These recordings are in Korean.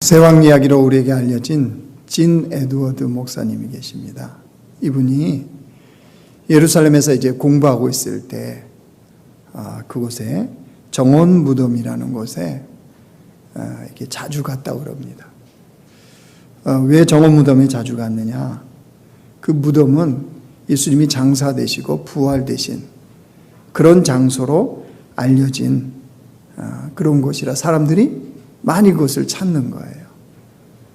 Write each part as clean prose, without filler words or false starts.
세왕 이야기로 우리에게 알려진 진 에드워드 목사님이 계십니다. 이분이 예루살렘에서 이제 공부하고 있을 때 그곳에 정원 무덤이라는 곳에 이렇게 자주 갔다고 그럽니다. 왜 정원 무덤에 자주 갔느냐? 그 무덤은 예수님이 장사되시고 부활되신 그런 장소로 알려진 그런 곳이라 사람들이 많이 그것을 찾는 거예요.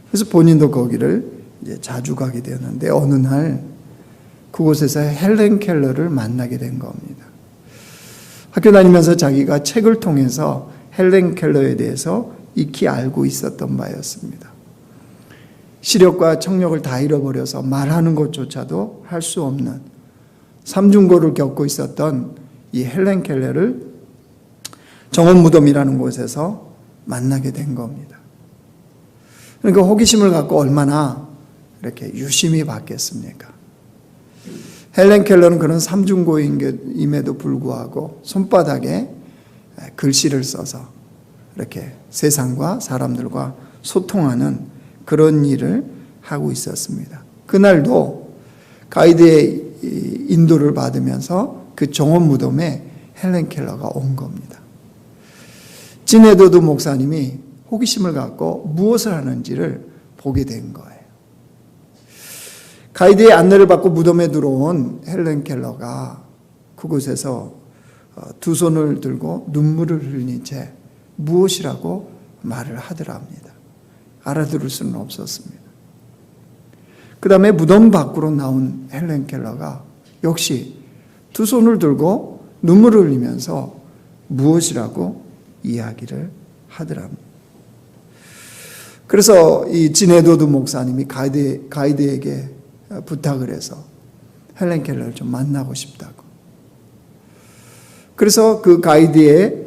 그래서 본인도 거기를 이제 자주 가게 되었는데 어느 날 그곳에서 헬렌 켈러를 만나게 된 겁니다. 학교 다니면서 자기가 책을 통해서 헬렌 켈러에 대해서 익히 알고 있었던 바였습니다. 시력과 청력을 다 잃어버려서 말하는 것조차도 할 수 없는 삼중고를 겪고 있었던 이 헬렌 켈러를 정원 무덤이라는 곳에서 만나게 된 겁니다. 그러니까 호기심을 갖고 얼마나 이렇게 유심히 봤겠습니까? 헬렌 켈러는 그런 삼중고임에도 불구하고 손바닥에 글씨를 써서 이렇게 세상과 사람들과 소통하는 그런 일을 하고 있었습니다. 그날도 가이드의 인도를 받으면서 그 정원 무덤에 헬렌 켈러가 온 겁니다. 진 에드워드 목사님이 호기심을 갖고 무엇을 하는지를 보게 된 거예요. 가이드의 안내를 받고 무덤에 들어온 헬렌 켈러가 그곳에서 두 손을 들고 눈물을 흘린 채 무엇이라고 말을 하더랍니다. 알아들을 수는 없었습니다. 그 다음에 무덤 밖으로 나온 헬렌 켈러가 역시 두 손을 들고 눈물을 흘리면서 무엇이라고 이야기를 하더랍니다. 그래서 이 진 에드워드 목사님이 가이드에게 부탁을 해서 헬렌 켈러를 좀 만나고 싶다고. 그래서 그 가이드의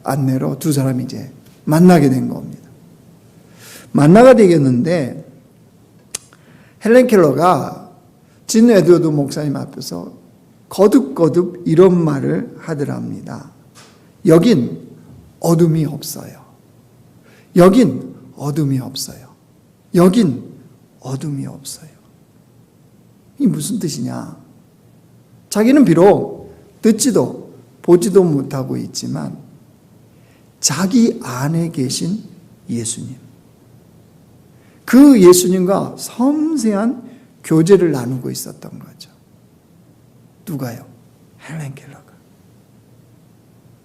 안내로 두 사람이 이제 만나게 된 겁니다. 만나가 되겠는데 헬렌 켈러가 진 에드워드 목사님 앞에서 거듭거듭 이런 말을 하더랍니다. 여긴 어둠이 없어요. 여긴 어둠이 없어요. 여긴 어둠이 없어요. 이게 무슨 뜻이냐? 자기는 비록 듣지도 보지도 못하고 있지만 자기 안에 계신 예수님, 그 예수님과 섬세한 교제를 나누고 있었던 거죠. 누가요? 헬렌 켈러가.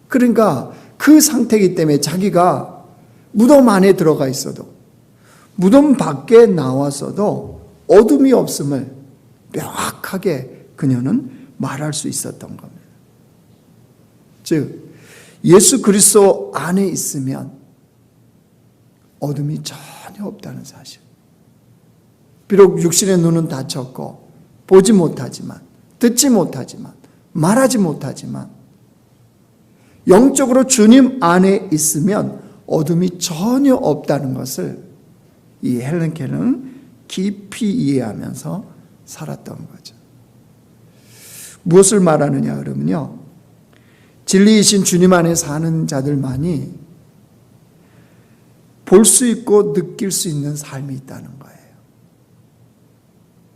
그러니까 그 상태이기 때문에 자기가 무덤 안에 들어가 있어도 무덤 밖에 나왔어도 어둠이 없음을 명확하게 그녀는 말할 수 있었던 겁니다. 즉 예수 그리스도 안에 있으면 어둠이 전혀 없다는 사실. 비록 육신의 눈은 닫혔고 보지 못하지만 듣지 못하지만 말하지 못하지만 영적으로 주님 안에 있으면 어둠이 전혀 없다는 것을 이 헬렌 켈러는 깊이 이해하면서 살았던 거죠. 무엇을 말하느냐 그러면요, 진리이신 주님 안에 사는 자들만이 볼 수 있고 느낄 수 있는 삶이 있다는 거예요.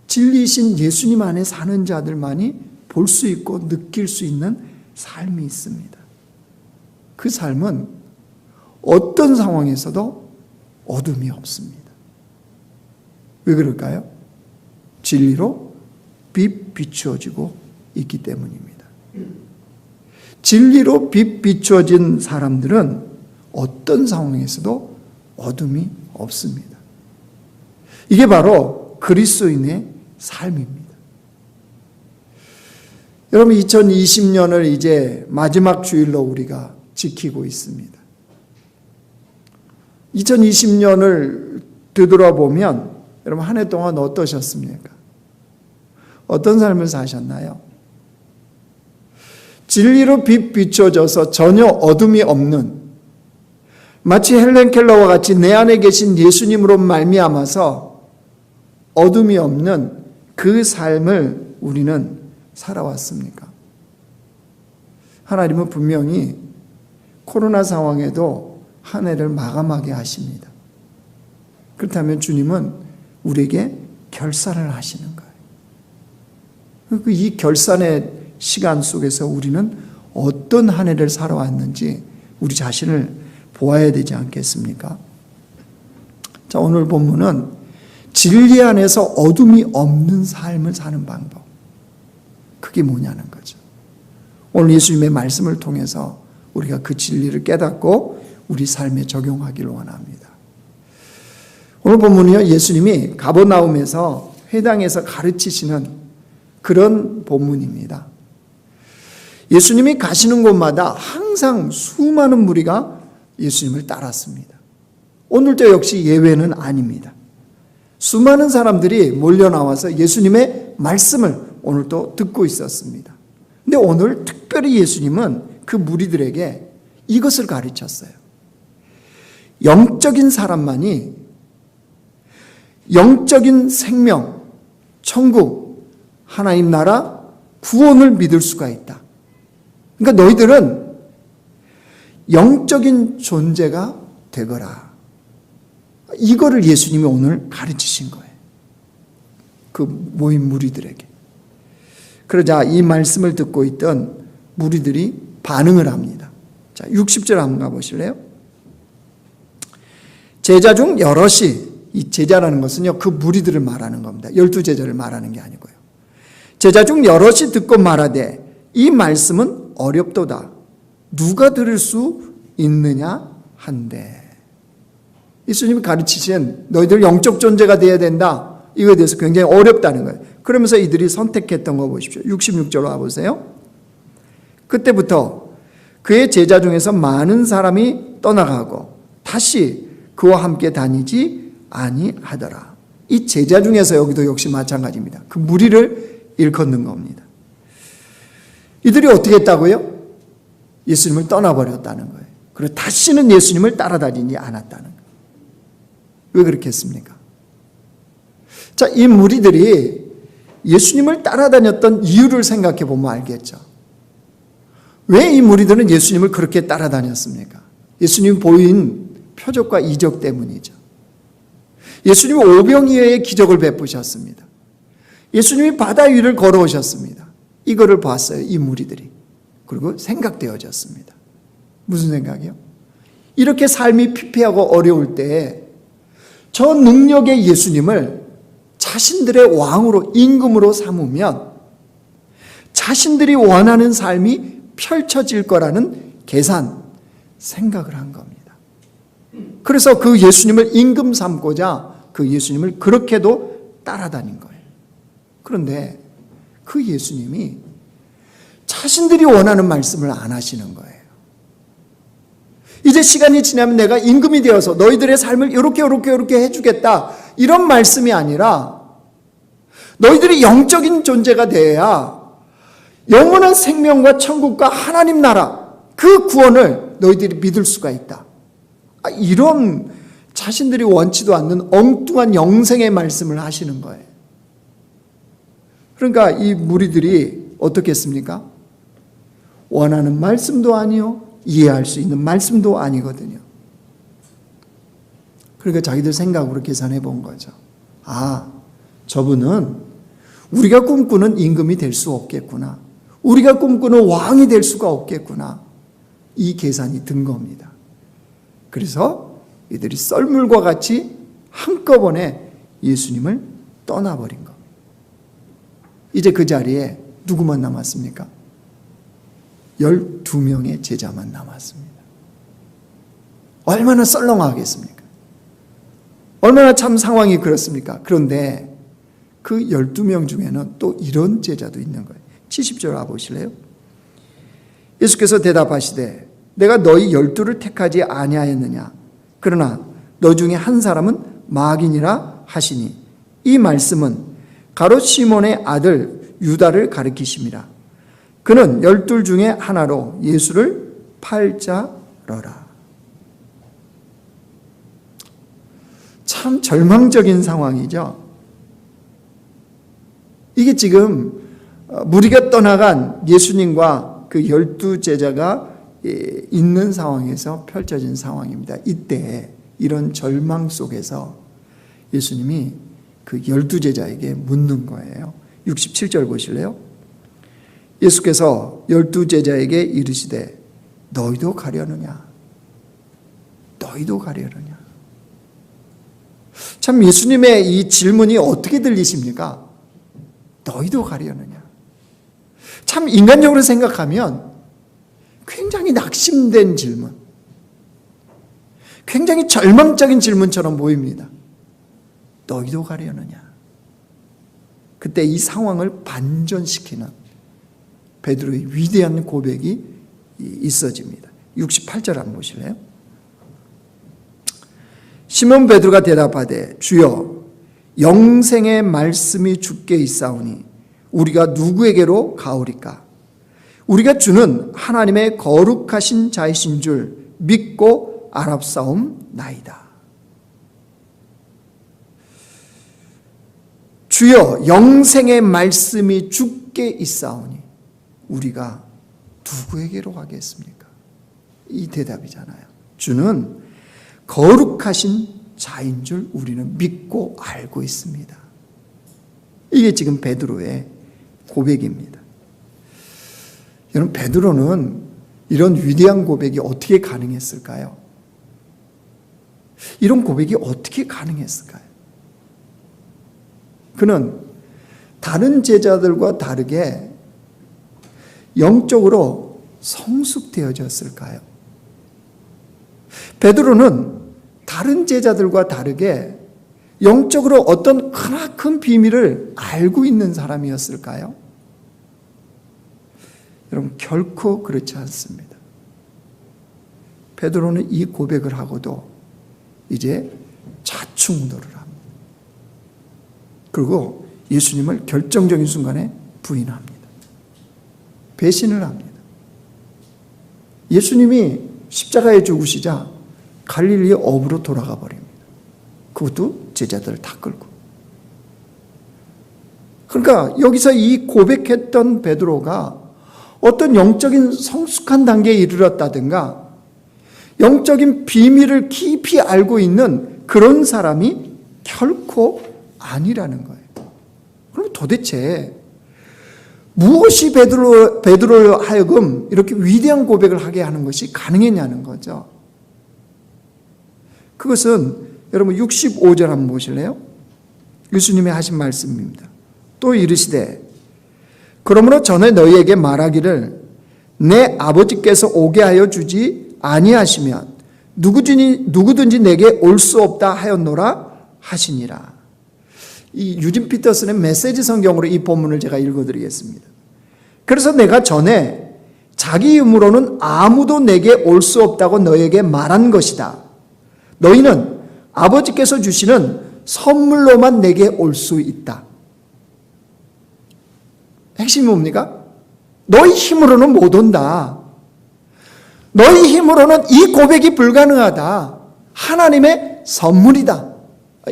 진리이신 예수님 안에 사는 자들만이 볼 수 있고 느낄 수 있는 삶이 있습니다. 그 삶은 어떤 상황에서도 어둠이 없습니다. 왜 그럴까요? 진리로 비추어지고 있기 때문입니다. 진리로 비추어진 사람들은 어떤 상황에서도 어둠이 없습니다. 이게 바로 그리스도인의 삶입니다. 여러분, 2020년을 이제 마지막 주일로 우리가 지키고 있습니다. 2020년을 되돌아보면 여러분 한 해 동안 어떠셨습니까? 어떤 삶을 사셨나요? 진리로 비춰져서 전혀 어둠이 없는, 마치 헬렌 켈러와 같이 내 안에 계신 예수님으로 말미암아서 어둠이 없는 그 삶을 우리는 살아왔습니까? 하나님은 분명히 코로나 상황에도 한 해를 마감하게 하십니다. 그렇다면 주님은 우리에게 결산을 하시는 거예요. 이 결산의 시간 속에서 우리는 어떤 한 해를 살아왔는지 우리 자신을 보아야 되지 않겠습니까? 자, 오늘 본문은 진리 안에서 어둠이 없는 삶을 사는 방법. 그게 뭐냐는 거죠. 오늘 예수님의 말씀을 통해서 우리가 그 진리를 깨닫고 우리 삶에 적용하기를 원합니다. 오늘 본문은요, 예수님이 가버나움에서 회당에서 가르치시는 그런 본문입니다. 예수님이 가시는 곳마다 항상 수많은 무리가 예수님을 따랐습니다. 오늘도 역시 예외는 아닙니다. 수많은 사람들이 몰려 나와서 예수님의 말씀을 오늘도 듣고 있었습니다. 근데 오늘 특별히 예수님은 그 무리들에게 이것을 가르쳤어요. 영적인 사람만이 영적인 생명, 천국, 하나님 나라, 구원을 믿을 수가 있다. 그러니까 너희들은 영적인 존재가 되거라. 이거를 예수님이 오늘 가르치신 거예요. 그 모인 무리들에게. 그러자 이 말씀을 듣고 있던 무리들이 반응을 합니다. 자, 60절 한번 가보실래요? 제자 중 여럿이, 이 제자라는 것은요, 그 무리들을 말하는 겁니다. 12제자를 말하는 게 아니고요. 제자 중 여럿이 듣고 말하되 이 말씀은 어렵도다. 누가 들을 수 있느냐 한데. 예수님이 가르치신 너희들 영적 존재가 되어야 된다. 이거에 대해서 굉장히 어렵다는 거예요. 그러면서 이들이 선택했던 거 보십시오. 66절로 와보세요. 그때부터 그의 제자 중에서 많은 사람이 떠나가고 다시 그와 함께 다니지 아니하더라. 이 제자 중에서 여기도 역시 마찬가지입니다. 그 무리를 일컫는 겁니다. 이들이 어떻게 했다고요? 예수님을 떠나버렸다는 거예요. 그리고 다시는 예수님을 따라다니지 않았다는 거예요. 왜 그렇게 했습니까? 자, 이 무리들이 예수님을 따라다녔던 이유를 생각해 보면 알겠죠. 왜 이 무리들은 예수님을 그렇게 따라다녔습니까? 예수님이 보인 표적과 이적 때문이죠. 예수님이 오병이어의 기적을 베푸셨습니다. 예수님이 바다 위를 걸어오셨습니다. 이거를 봤어요, 이 무리들이. 그리고 생각되어졌습니다. 무슨 생각이요? 이렇게 삶이 피폐하고 어려울 때 저 능력의 예수님을 자신들의 왕으로, 임금으로 삼으면 자신들이 원하는 삶이 펼쳐질 거라는 계산, 생각을 한 겁니다. 그래서 그 예수님을 임금 삼고자 그 예수님을 그렇게도 따라다닌 거예요. 그런데 그 예수님이 자신들이 원하는 말씀을 안 하시는 거예요. 이제 시간이 지나면 내가 임금이 되어서 너희들의 삶을 이렇게 해주겠다. 이런 말씀이 아니라 너희들이 영적인 존재가 되어야 영원한 생명과 천국과 하나님 나라, 그 구원을 너희들이 믿을 수가 있다. 이런 자신들이 원치도 않는 엉뚱한 영생의 말씀을 하시는 거예요. 그러니까 이 무리들이 어떻게 했습니까? 원하는 말씀도 아니요, 이해할 수 있는 말씀도 아니거든요. 그러니까 자기들 생각으로 계산해 본 거죠. 아, 저분은 우리가 꿈꾸는 임금이 될 수 없겠구나. 우리가 꿈꾸는 왕이 될 수가 없겠구나. 이 계산이 든 겁니다. 그래서 이들이 썰물과 같이 한꺼번에 예수님을 떠나버린 겁니다. 이제 그 자리에 누구만 남았습니까? 12명의 제자만 남았습니다. 얼마나 썰렁하겠습니까? 얼마나 참 상황이 그렇습니까? 그런데 그 12명 중에는 또 이런 제자도 있는 거예요. 70절 와보실래요? 예수께서 대답하시되 내가 너희 12를 택하지 아니하였느냐? 그러나 너 중에 한 사람은 마귀니라 하시니 이 말씀은 가롯 시몬의 아들 유다를 가리키심이라. 그는 12 중에 하나로 예수를 팔자러라. 참 절망적인 상황이죠. 이게 지금 무리가 떠나간 예수님과 그 12제자가 있는 상황에서 펼쳐진 상황입니다. 이때 이런 절망 속에서 예수님이 그 12제자에게 묻는 거예요. 67절 보실래요? 예수께서 12제자에게 이르시되 너희도 가려느냐? 너희도 가려느냐? 참 예수님의 이 질문이 어떻게 들리십니까? 너희도 가려느냐? 참 인간적으로 생각하면 굉장히 낙심된 질문, 굉장히 절망적인 질문처럼 보입니다. 너희도 가려느냐? 그때 이 상황을 반전시키는 베드로의 위대한 고백이 있어집니다. 68절 한번 보실래요? 시몬 베드로가 대답하되 주여 영생의 말씀이 주께 있사오니 우리가 누구에게로 가오리까? 우리가 주는 하나님의 거룩하신 자이신 줄 믿고 알았사옵나이다. 주여 영생의 말씀이 주께 있사오니 우리가 누구에게로 가겠습니까? 이 대답이잖아요. 주는 거룩하신 자인 줄 우리는 믿고 알고 있습니다. 이게 지금 베드로의 고백입니다. 여러분, 베드로는 이런 위대한 고백이 어떻게 가능했을까요? 이런 고백이 어떻게 가능했을까요? 그는 다른 제자들과 다르게 영적으로 성숙되어졌을까요? 베드로는 다른 제자들과 다르게 영적으로 어떤 크나큰 비밀을 알고 있는 사람이었을까요? 여러분, 결코 그렇지 않습니다. 베드로는 이 고백을 하고도 이제 좌충우돌을 합니다. 그리고 예수님을 결정적인 순간에 부인합니다. 배신을 합니다. 예수님이 십자가에 죽으시자 갈릴리 어부로 돌아가 버립니다. 그것도 제자들을 다 끌고. 그러니까 여기서 이 고백했던 베드로가 어떤 영적인 성숙한 단계에 이르렀다든가 영적인 비밀을 깊이 알고 있는 그런 사람이 결코 아니라는 거예요. 그럼 도대체 무엇이 베드로로 하여금 이렇게 위대한 고백을 하게 하는 것이 가능했냐는 거죠. 그것은 여러분 65절 한번 보실래요? 예수님이 하신 말씀입니다. 또 이르시되 그러므로 전에 너희에게 말하기를 내 아버지께서 오게 하여 주지 아니하시면 누구든지 내게 올 수 없다 하였노라 하시니라. 이 유진 피터슨의 메시지 성경으로 이 본문을 제가 읽어드리겠습니다. 그래서 내가 전에 자기 힘으로는 아무도 내게 올 수 없다고 너에게 말한 것이다. 너희는 아버지께서 주시는 선물로만 내게 올 수 있다. 핵심이 뭡니까? 너희 힘으로는 못 온다. 너희 힘으로는 이 고백이 불가능하다. 하나님의 선물이다.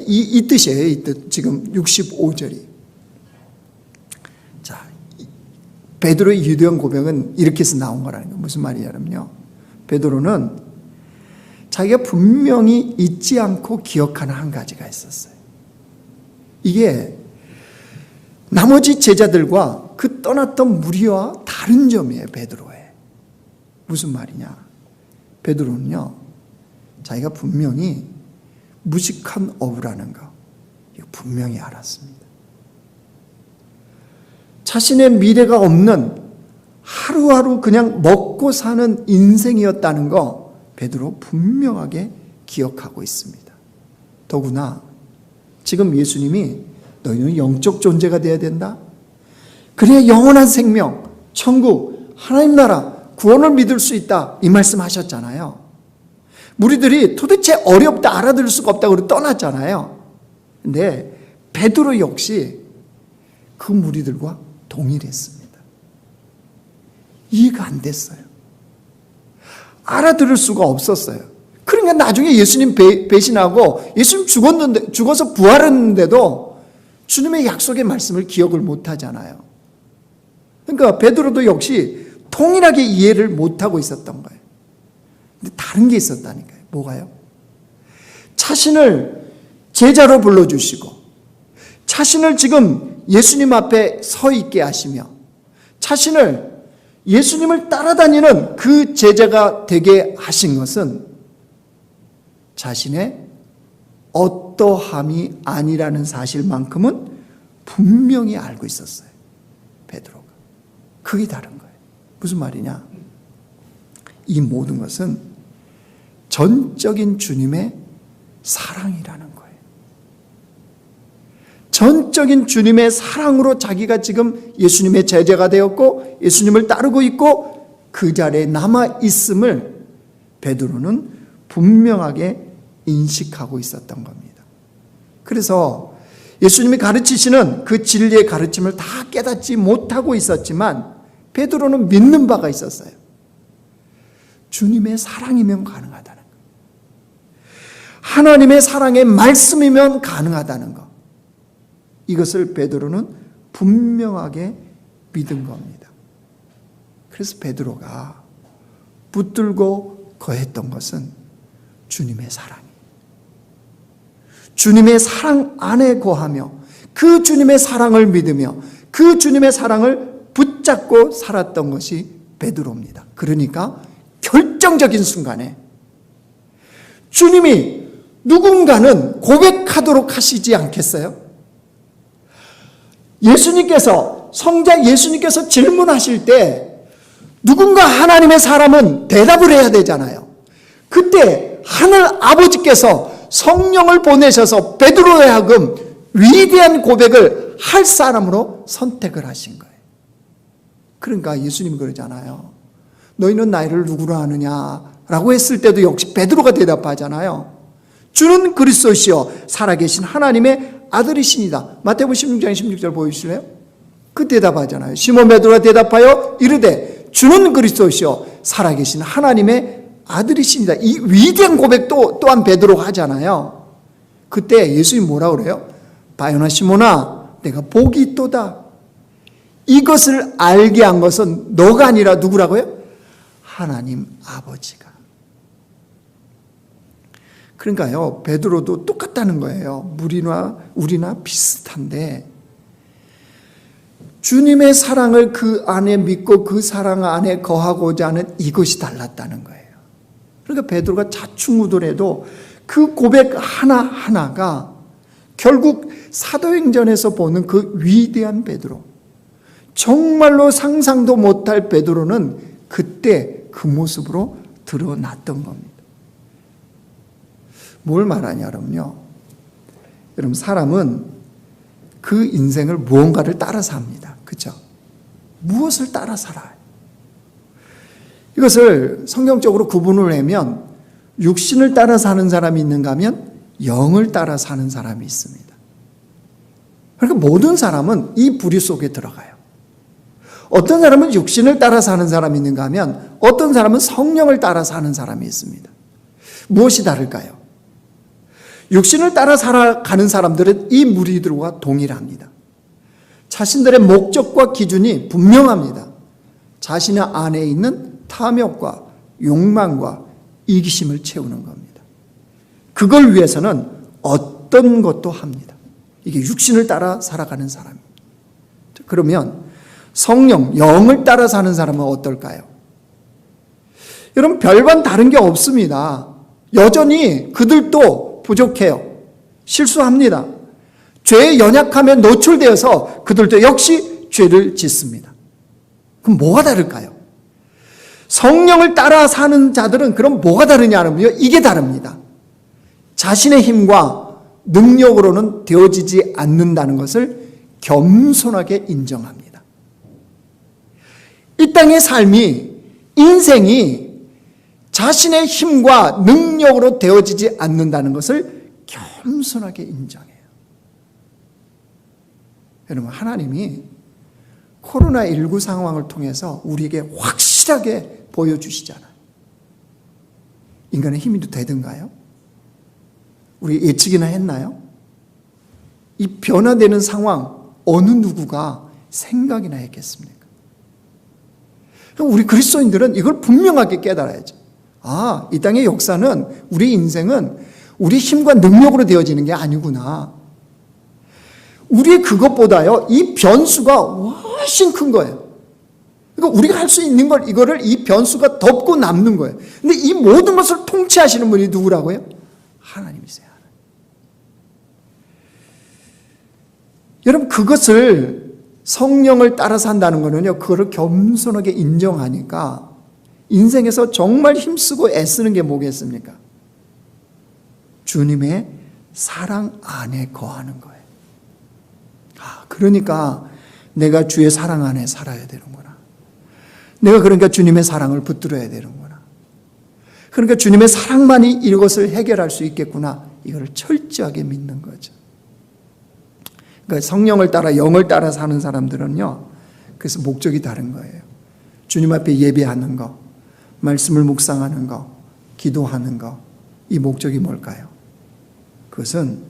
이 뜻이에요. 이 뜻. 지금 65절이. 자, 베드로의 위대한 고백은 이렇게 해서 나온 거라는 거예요. 무슨 말이냐면요. 베드로는 자기가 분명히 잊지 않고 기억하는 한 가지가 있었어요. 이게 나머지 제자들과 그 떠났던 무리와 다른 점이에요. 베드로의. 무슨 말이냐? 베드로는요, 자기가 분명히 무식한 어부라는 거 이거 분명히 알았습니다. 자신의 미래가 없는 하루하루 그냥 먹고 사는 인생이었다는 거 베드로 분명하게 기억하고 있습니다. 더구나 지금 예수님이 너희는 영적 존재가 되어야 된다. 그래야 영원한 생명, 천국, 하나님 나라, 구원을 믿을 수 있다. 이 말씀 하셨잖아요. 무리들이 도대체 어렵다, 알아들을 수가 없다고 떠났잖아요. 근데 베드로 역시 그 무리들과 동일했습니다. 이해가 안 됐어요. 알아들을 수가 없었어요. 그러니까 나중에 예수님 배신하고 예수님 죽어서 부활했는데도 주님의 약속의 말씀을 기억을 못하잖아요. 그러니까 베드로도 역시 동일하게 이해를 못하고 있었던 거예요. 근데 다른 게 있었다니까요. 뭐가요? 자신을 제자로 불러주시고 자신을 지금 예수님 앞에 서 있게 하시며 자신을 예수님을 따라다니는 그 제자가 되게 하신 것은 자신의 어떠함이 아니라는 사실만큼은 분명히 알고 있었어요. 베드로가. 그게 다른 거예요. 무슨 말이냐? 이 모든 것은 전적인 주님의 사랑이라는 거예요. 전적인 주님의 사랑으로 자기가 지금 예수님의 제자가 되었고 예수님을 따르고 있고 그 자리에 남아 있음을 베드로는 분명하게 인식하고 있었던 겁니다. 그래서 예수님이 가르치시는 그 진리의 가르침을 다 깨닫지 못하고 있었지만 베드로는 믿는 바가 있었어요. 주님의 사랑이면 가능하다는 것. 하나님의 사랑의 말씀이면 가능하다는 것. 이것을 베드로는 분명하게 믿은 겁니다. 그래서 베드로가 붙들고 거했던 것은 주님의 사랑이에요. 주님의 사랑 안에 거하며 그 주님의 사랑을 믿으며 그 주님의 사랑을 붙잡고 살았던 것이 베드로입니다. 그러니까 결정적인 순간에 주님이 누군가는 고백하도록 하시지 않겠어요? 예수님께서 성자 예수님께서 질문하실 때 누군가 하나님의 사람은 대답을 해야 되잖아요. 그때 하늘 아버지께서 성령을 보내셔서 베드로에 하여금 위대한 고백을 할 사람으로 선택을 하신 거예요. 그러니까 예수님이 그러잖아요. 너희는 나를 누구로 아느냐라고 했을 때도 역시 베드로가 대답하잖아요. 주는 그리스도시요 살아계신 하나님의 아들이시니다. 마태복음 16장 16절 보여주실래요? 그 대답하잖아요. 시몬 베드로가 대답하여 이르되 주는 그리스도시요 살아계신 하나님의 아들이십니다. 이 위대한 고백도 또한 베드로가 하잖아요. 그때 예수님이 뭐라 그래요? 바요나 시몬아 내가 복이 있도다. 이것을 알게 한 것은 너가 아니라 누구라고요? 하나님 아버지가. 그러니까요 베드로도 똑같다는 거예요. 우리나 비슷한데 주님의 사랑을 그 안에 믿고 그 사랑 안에 거하고자 하는 이것이 달랐다는 거예요. 그러니까 베드로가 자충우돌해도 그 고백 하나하나가 결국 사도행전에서 보는 그 위대한 베드로, 정말로 상상도 못할 베드로는 그때 그 모습으로 드러났던 겁니다. 뭘 말하냐 그러면요, 여러분 사람은 그 인생을 무언가를 따라 삽니다. 그렇죠? 무엇을 따라 살아요? 이것을 성경적으로 구분을 하면 육신을 따라 사는 사람이 있는가 하면 영을 따라 사는 사람이 있습니다. 그러니까 모든 사람은 이 부류 속에 들어가요. 어떤 사람은 육신을 따라 사는 사람이 있는가 하면 어떤 사람은 성령을 따라 사는 사람이 있습니다. 무엇이 다를까요? 육신을 따라 살아가는 사람들은 이 무리들과 동일합니다. 자신들의 목적과 기준이 분명합니다. 자신의 안에 있는 탐욕과 욕망과 이기심을 채우는 겁니다. 그걸 위해서는 어떤 것도 합니다. 이게 육신을 따라 살아가는 사람입니다. 그러면 성령, 영을 따라 사는 사람은 어떨까요? 여러분 별반 다른 게 없습니다. 여전히 그들도 부족해요. 실수합니다. 죄에 연약하면 노출되어서 그들도 역시 죄를 짓습니다. 그럼 뭐가 다를까요? 성령을 따라 사는 자들은 그럼 뭐가 다르냐면요, 이게 다릅니다. 자신의 힘과 능력으로는 되어지지 않는다는 것을 겸손하게 인정합니다. 이 땅의 삶이, 인생이 자신의 힘과 능력으로 되어지지 않는다는 것을 겸손하게 인정해요. 여러분, 하나님이 코로나19 상황을 통해서 우리에게 확실하게 보여주시잖아요. 인간의 힘이 되든가요? 우리 예측이나 했나요? 이 변화되는 상황 어느 누구가 생각이나 했겠습니까? 우리 그리스도인들은 이걸 분명하게 깨달아야죠. 아, 이 땅의 역사는, 우리 인생은 우리 힘과 능력으로 되어지는 게 아니구나. 우리 그것보다요, 이 변수가 훨씬 큰 거예요. 그러니까 우리가 할 수 있는 걸, 이거를 이 변수가 덮고 남는 거예요. 근데 이 모든 것을 통치하시는 분이 누구라고요? 하나님이세요. 여러분, 그것을 성령을 따라 산다는 거는요, 그거를 겸손하게 인정하니까 인생에서 정말 힘쓰고 애쓰는 게 뭐겠습니까? 주님의 사랑 안에 거하는 거예요. 그러니까 내가 주의 사랑 안에 살아야 되는구나. 내가 그러니까 주님의 사랑을 붙들어야 되는구나. 그러니까 주님의 사랑만이 이것을 해결할 수 있겠구나. 이걸 철저하게 믿는 거죠. 그러니까 성령을 따라 영을 따라 사는 사람들은요, 그래서 목적이 다른 거예요. 주님 앞에 예배하는 거, 말씀을 묵상하는 거, 기도하는 거, 이 목적이 뭘까요? 그것은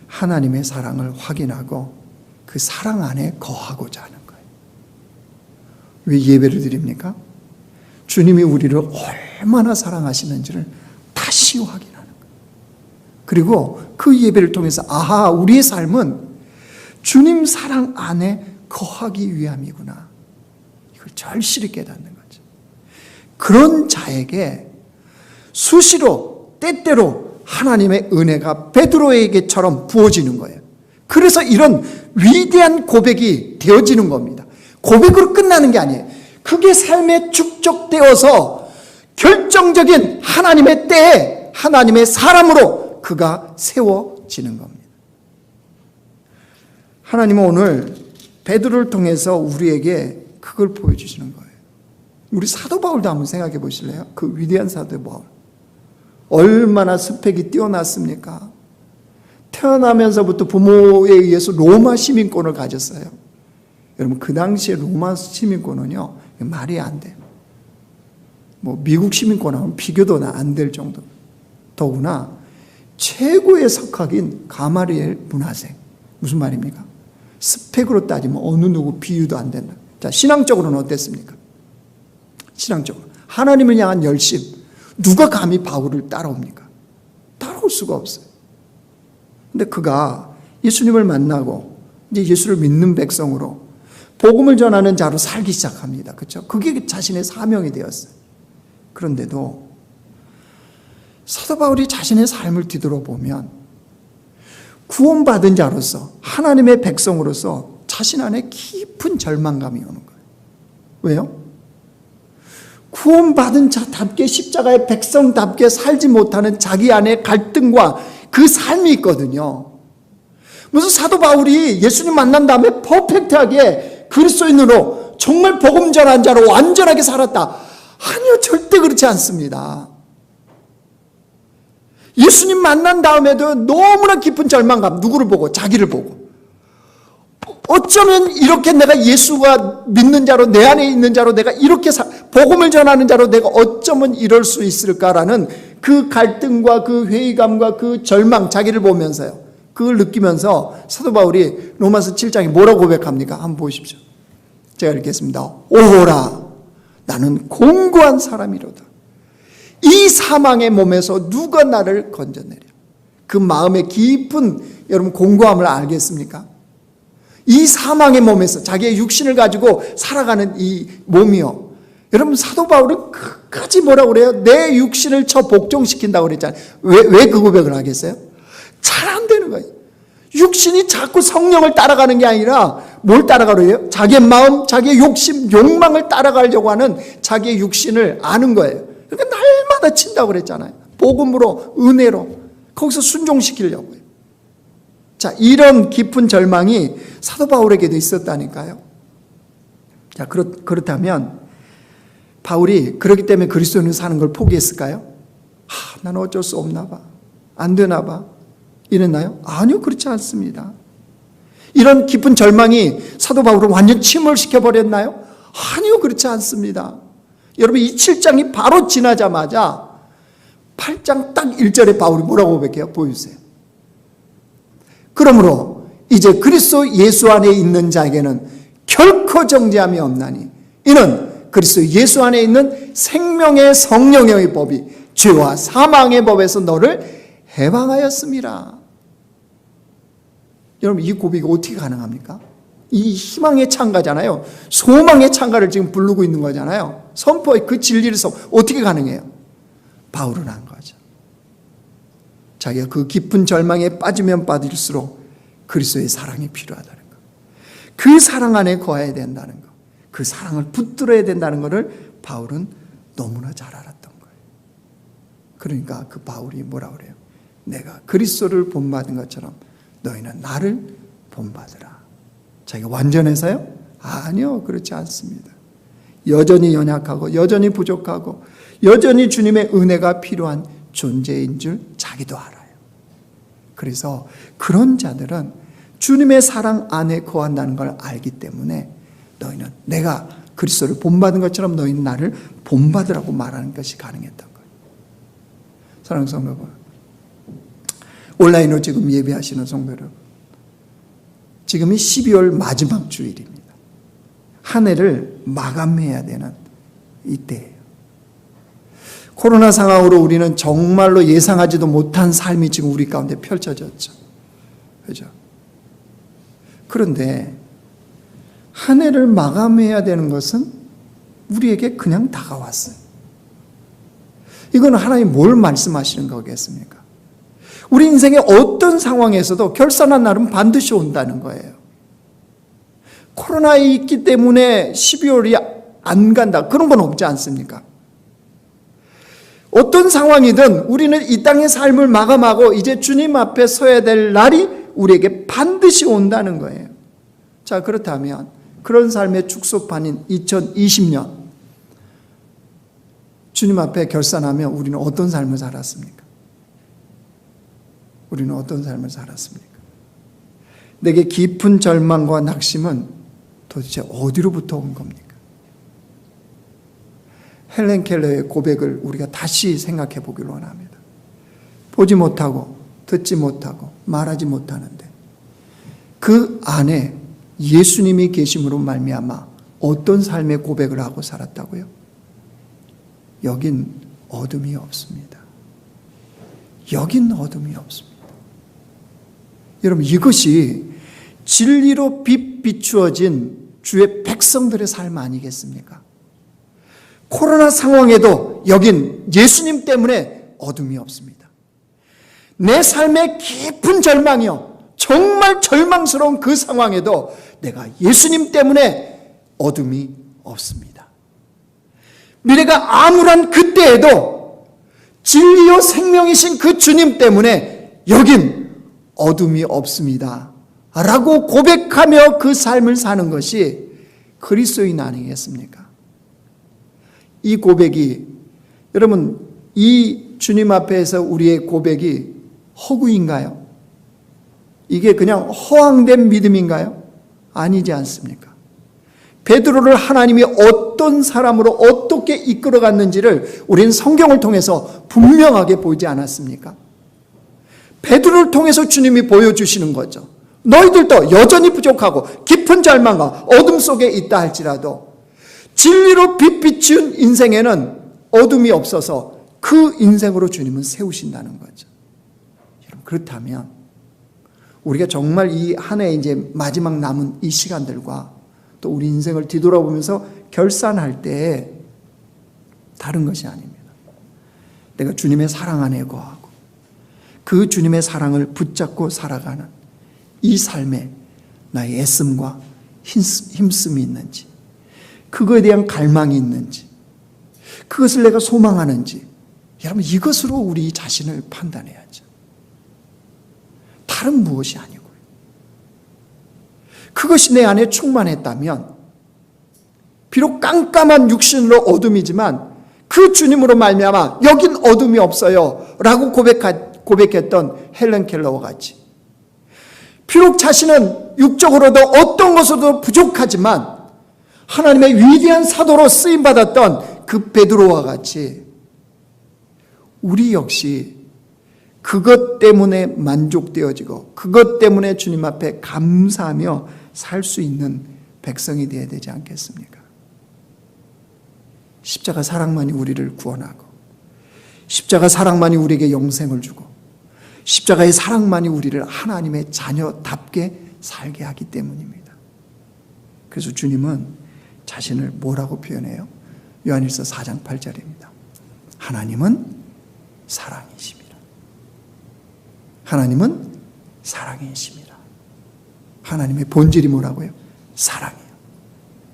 하나님의 사랑을 확인하고 그 사랑 안에 거하고자 하는 거예요. 왜 예배를 드립니까? 주님이 우리를 얼마나 사랑하시는지를 다시 확인하는 거예요. 그리고 그 예배를 통해서 우리의 삶은 주님 사랑 안에 거하기 위함이구나. 이걸 절실히 깨닫는 거죠. 그런 자에게 수시로 때때로 하나님의 은혜가 베드로에게처럼 부어지는 거예요. 그래서 이런 위대한 고백이 되어지는 겁니다. 고백으로 끝나는 게 아니에요. 그게 삶에 축적되어서 결정적인 하나님의 때에 하나님의 사람으로 그가 세워지는 겁니다. 하나님은 오늘 베드로를 통해서 우리에게 그걸 보여주시는 거예요. 우리 사도 바울도 한번 생각해 보실래요? 그 위대한 사도 바울. 얼마나 스펙이 뛰어났습니까? 태어나면서부터 부모에 의해서 로마 시민권을 가졌어요. 여러분, 그 당시에 로마 시민권은요, 말이 안 돼요. 미국 시민권하고는 비교도 안 될 정도. 더구나 최고의 석학인 가마리엘 문화생. 무슨 말입니까? 스펙으로 따지면 어느 누구 비유도 안 된다. 자, 신앙적으로는 어땠습니까? 신앙적으로 하나님을 향한 열심. 누가 감히 바울을 따라옵니까? 따라올 수가 없어요. 근데 그가 예수님을 만나고 이제 예수를 믿는 백성으로 복음을 전하는 자로 살기 시작합니다. 그렇죠? 그게 자신의 사명이 되었어요. 그런데도 사도 바울이 자신의 삶을 뒤돌아보면 구원받은 자로서 하나님의 백성으로서 자신 안에 깊은 절망감이 오는 거예요. 왜요? 구원받은 자답게 십자가의 백성답게 살지 못하는 자기 안에 갈등과 그 삶이 있거든요. 무슨 사도 바울이 예수님 만난 다음에 퍼펙트하게 그리스도인으로 정말 복음 전한 자로 완전하게 살았다. 아니요, 절대 그렇지 않습니다. 예수님 만난 다음에도 너무나 깊은 절망감. 누구를 보고? 자기를 보고. 어쩌면 이렇게 내가 예수가 믿는 자로, 내 안에 있는 자로, 내가 이렇게 복음을 전하는 자로 내가 어쩌면 이럴 수 있을까라는 그 갈등과 그 회의감과 그 절망, 자기를 보면서요, 그걸 느끼면서 사도 바울이 로마서 7장에 뭐라고 고백합니까? 한번 보십시오. 제가 읽겠습니다. 오호라, 나는 공고한 사람이로다. 이 사망의 몸에서 누가 나를 건져내려? 그 마음의 깊은 여러분 공고함을 알겠습니까? 이 사망의 몸에서 자기의 육신을 가지고 살아가는 이 몸이요. 여러분, 사도 바울은 끝까지 뭐라고 그래요? 내 육신을 복종시킨다고 그랬잖아요. 왜 그 고백을 하겠어요? 잘 안 되는 거예요. 육신이 자꾸 성령을 따라가는 게 아니라 뭘 따라가려요? 자기의 마음, 자기의 욕심, 욕망을 따라가려고 하는 자기의 육신을 아는 거예요. 그러니까 날마다 친다고 그랬잖아요. 복음으로, 은혜로 거기서 순종시키려고요. 자, 이런 깊은 절망이 사도 바울에게도 있었다니까요. 자, 그렇다면 바울이 그렇기 때문에 그리스도인으로 사는 걸 포기했을까요? 나는 어쩔 수 없나 봐. 안 되나 봐. 이랬나요? 아니요, 그렇지 않습니다. 이런 깊은 절망이 사도 바울을 완전 침몰시켜버렸나요? 아니요, 그렇지 않습니다. 여러분, 이 7장이 바로 지나자마자 8장 딱 1절에 바울이 뭐라고 고백해요? 보여주세요. 그러므로 이제 그리스도 예수 안에 있는 자에게는 결코 정죄함이 없나니 이는 그리스도 예수 안에 있는 생명의 성령의 법이 죄와 사망의 법에서 너를 해방하였습니다. 여러분, 이 고백이 어떻게 가능합니까? 이 희망의 창가잖아요. 소망의 창가를 지금 부르고 있는 거잖아요. 선포의 그 진리를 어떻게 가능해요? 바울은 한 거죠. 자기가 그 깊은 절망에 빠지면 빠질수록 그리스도의 사랑이 필요하다는 거. 그 사랑 안에 거해야 된다는 거. 그 사랑을 붙들어야 된다는 것을 바울은 너무나 잘 알았던 거예요. 그러니까 그 바울이 뭐라 그래요? 내가 그리스도를 본받은 것처럼 너희는 나를 본받으라. 자기가 완전해서요? 아니요, 그렇지 않습니다. 여전히 연약하고 여전히 부족하고 여전히 주님의 은혜가 필요한 존재인 줄 자기도 알아요. 그래서 그런 자들은 주님의 사랑 안에 거한다는 걸 알기 때문에 너희는 내가 그리스도를 본받은 것처럼 너희는 나를 본받으라고 말하는 것이 가능했던 거예요. 사랑하는 성도 여러분, 온라인으로 지금 예배하시는 성도 여러분, 지금이 12월 마지막 주일입니다. 한 해를 마감해야 되는 이때예요. 코로나 상황으로 우리는 정말로 예상하지도 못한 삶이 지금 우리 가운데 펼쳐졌죠. 그죠? 그런데 한 해를 마감해야 되는 것은 우리에게 그냥 다가왔어요. 이건 하나님 뭘 말씀하시는 거겠습니까? 우리 인생의 어떤 상황에서도 결산한 날은 반드시 온다는 거예요. 코로나에 있기 때문에 12월이 안 간다. 그런 건 없지 않습니까? 어떤 상황이든 우리는 이 땅의 삶을 마감하고 이제 주님 앞에 서야 될 날이 우리에게 반드시 온다는 거예요. 자, 그렇다면 그런 삶의 축소판인 2020년 주님 앞에 결산하면 우리는 어떤 삶을 살았습니까? 우리는 어떤 삶을 살았습니까? 내게 깊은 절망과 낙심은 도대체 어디로부터 온 겁니까? 헬렌 켈러의 고백을 우리가 다시 생각해 보기를 원합니다. 보지 못하고 듣지 못하고 말하지 못하는데 그 안에 예수님이 계심으로 말미암아 어떤 삶의 고백을 하고 살았다고요? 여긴 어둠이 없습니다. 여긴 어둠이 없습니다. 여러분, 이것이 진리로 비추어진 주의 백성들의 삶 아니겠습니까? 코로나 상황에도 여긴 예수님 때문에 어둠이 없습니다. 내 삶의 깊은 절망이요, 정말 절망스러운 그 상황에도 내가 예수님 때문에 어둠이 없습니다. 미래가 암울한 그때에도 진리요 생명이신 그 주님 때문에 여긴 어둠이 없습니다 라고 고백하며 그 삶을 사는 것이 그리스도인 아니겠습니까? 이 고백이, 여러분, 이 주님 앞에서 우리의 고백이 허구인가요? 이게 그냥 허황된 믿음인가요? 아니지 않습니까? 베드로를 하나님이 어떤 사람으로 어떻게 이끌어갔는지를 우리는 성경을 통해서 분명하게 보지 않았습니까? 베드로를 통해서 주님이 보여주시는 거죠. 너희들도 여전히 부족하고 깊은 절망과 어둠 속에 있다 할지라도 진리로 빛 비춘 인생에는 어둠이 없어서 그 인생으로 주님은 세우신다는 거죠. 여러분, 그렇다면 우리가 정말 이 한 해 이제 마지막 남은 이 시간들과 또 우리 인생을 뒤돌아보면서 결산할 때 다른 것이 아닙니다. 내가 주님의 사랑 안에 거하고 그 주님의 사랑을 붙잡고 살아가는 이 삶에 나의 애씀과 힘씀이 있는지, 그거에 대한 갈망이 있는지, 그것을 내가 소망하는지, 여러분, 이것으로 우리 자신을 판단해야죠. 다른 무엇이 아니고요. 그것이 내 안에 충만했다면 비록 깜깜한 육신으로 어둠이지만 그 주님으로 말미암아 여긴 어둠이 없어요 라고 고백했던 헬렌 켈러와 같이, 비록 자신은 육적으로도 어떤 것으로도 부족하지만 하나님의 위대한 사도로 쓰임받았던 그 베드로와 같이 우리 역시 그것 때문에 만족되어지고 그것 때문에 주님 앞에 감사하며 살 수 있는 백성이 되어야 되지 않겠습니까? 십자가 사랑만이 우리를 구원하고 십자가 사랑만이 우리에게 영생을 주고 십자가의 사랑만이 우리를 하나님의 자녀답게 살게 하기 때문입니다. 그래서 주님은 자신을 뭐라고 표현해요? 요한일서 4장 8절입니다. 하나님은 사랑이십니다. 하나님은 사랑이십니다. 하나님의 본질이 뭐라고요? 사랑이에요.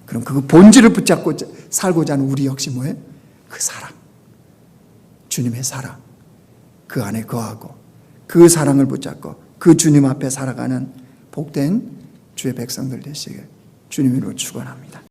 그럼 그 본질을 붙잡고 살고자 하는 우리 역시 뭐예요? 그 사랑. 주님의 사랑. 그 안에 거하고 그 사랑을 붙잡고 그 주님 앞에 살아가는 복된 주의 백성들 되시길 주님으로 축원합니다.